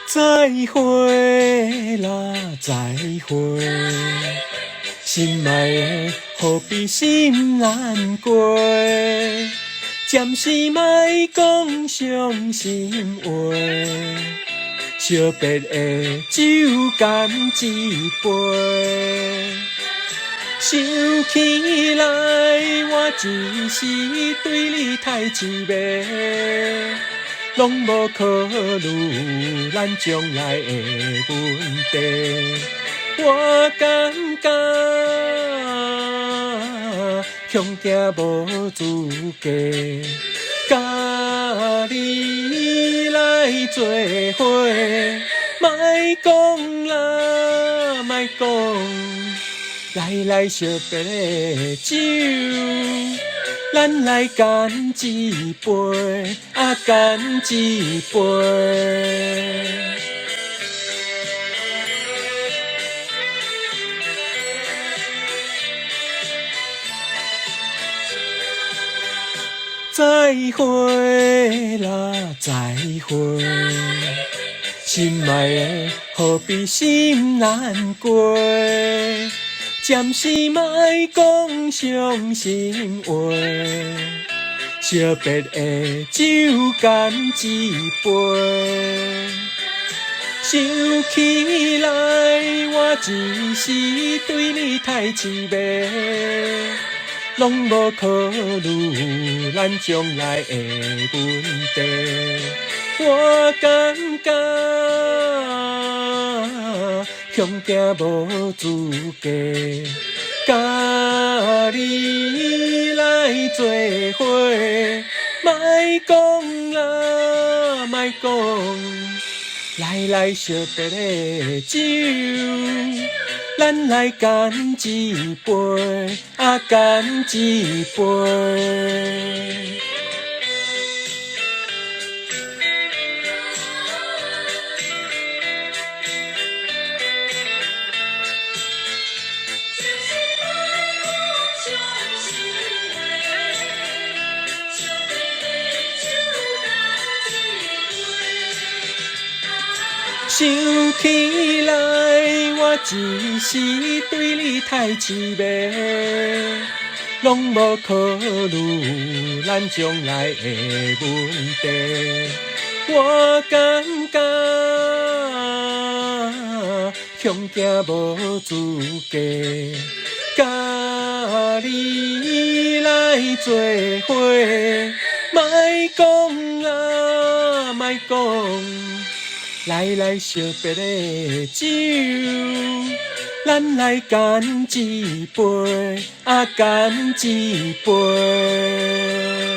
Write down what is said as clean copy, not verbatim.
再会啦，再会，心爱的，何必心难过？暂时莫讲伤心话，惜别的酒干一杯。想起来，我只是对你太痴迷。拢无考虑咱将来的问题，我感觉恐惊无资格，甲你来做伙，莫讲啦，莫讲，来惜别的酒。咱来干一杯，干一杯。再会啦，再会，心爱的，何必心难过？暂时莫讲伤心话，惜别的酒干一杯。想起来，我只是对你太痴迷，拢无考虑咱将来的问题。我感觉恐惊无资格，甲你来做伙，莫讲啦，莫讲，来惜别的酒，咱来干一杯，干一杯。想起来，我只是对你太痴迷，拢无考虑咱将来的问题。我感觉恐惊无资格，甲你来做伙，莫讲啦，莫讲。来惜别的酒，咱来干一杯，干一杯。